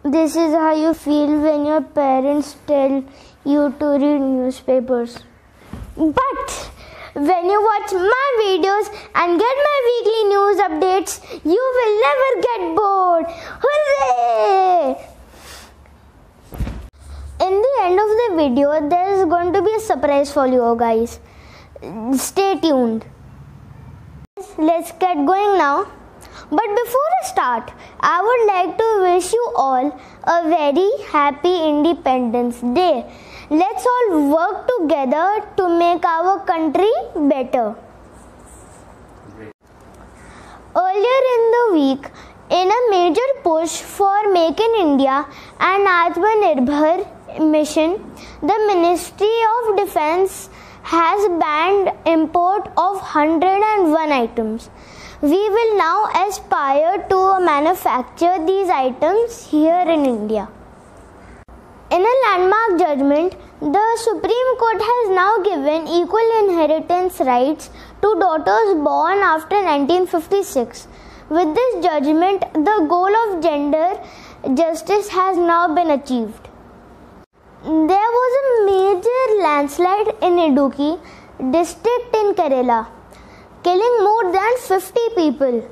This is how you feel when your parents tell you to read newspapers. But when you watch my videos and get my weekly news updates, you will never get bored. Hooray! In the end of the video, there is going to be a surprise for you guys. Stay tuned. Let's get going now. But before I start, I would like to wish you all a very happy Independence Day. Let's all work together to make our country better. Earlier in the week, in a major push for Make in India and Atmanirbhar mission, the Ministry of Defence has banned import of 101 items. We will now aspire to manufacture these items here in India. In a landmark judgment, the Supreme Court has now given equal inheritance rights to daughters born after 1956. With this judgment, the goal of gender justice has now been achieved. There was a major landslide in Idukki district in Kerala, killing more than 50 people.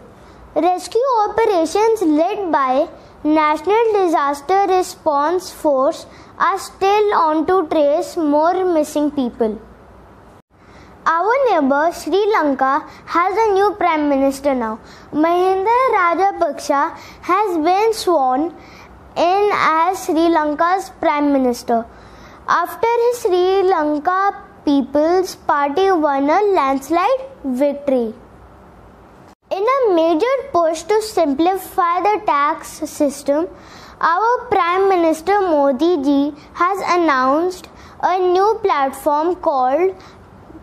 Rescue operations led by National Disaster Response Force are still on to trace more missing people. Our neighbor Sri Lanka has a new Prime Minister now. Mahinda Rajapaksa has been sworn in as Sri Lanka's Prime Minister after his Sri Lanka People's Party won a landslide victory. In a major push to simplify the tax system, our Prime Minister Modi ji has announced a new platform called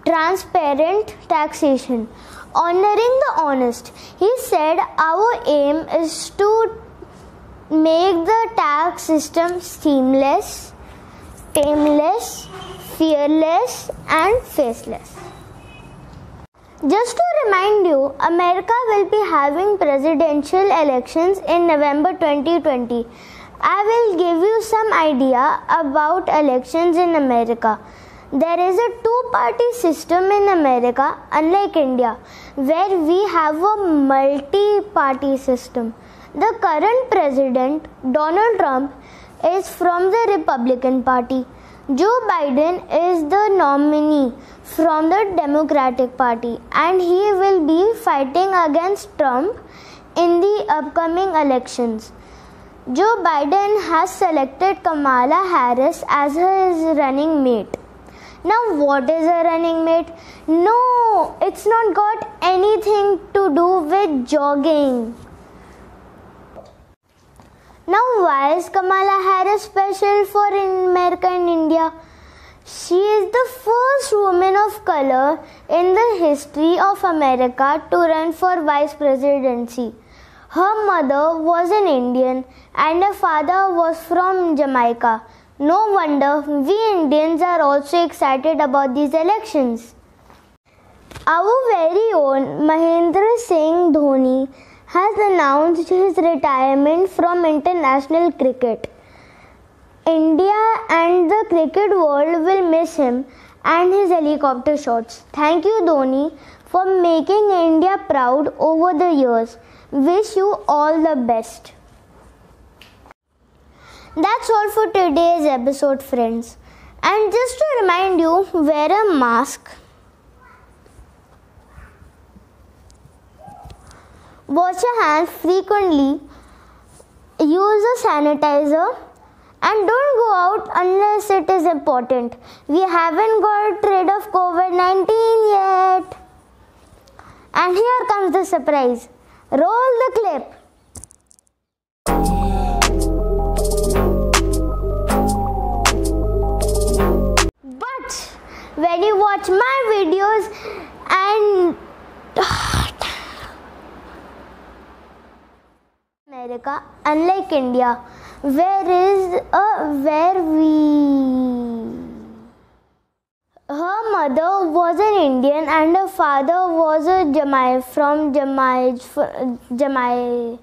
Transparent Taxation, honoring the honest. He said our aim is to make the tax system seamless, tameless, fearless and faceless. Just to remind you, America will be having presidential elections in November 2020. I will give you some idea about elections in America. There is a two-party system in America, unlike India, where we have a multi-party system. The current president, Donald Trump, is from the Republican Party. Joe Biden is the nominee from the Democratic Party and he will be fighting against Trump in the upcoming elections. Joe Biden has selected Kamala Harris as his running mate. Now, what is a running mate? No, it's not got anything to do with jogging. Now, why is Kamala Harris special for America and India? She is the first woman of color in the history of America to run for vice presidency. Her mother was an Indian and her father was from Jamaica. No wonder we Indians are also excited about these elections. Our very own Mahendra Singh Dhoni has announced his retirement from international cricket. India and the cricket world will miss him and his helicopter shots. Thank you, Dhoni, for making India proud over the years. Wish you all the best. That's all for today's episode, friends. And just to remind you, wear a mask. Wash your hands frequently, use a sanitizer and don't go out unless it is important. We haven't got rid of COVID-19 yet. And here comes the surprise. Roll the clip. But when you watch my videos and America, unlike India, her mother was an Indian and her father was a Jamaican.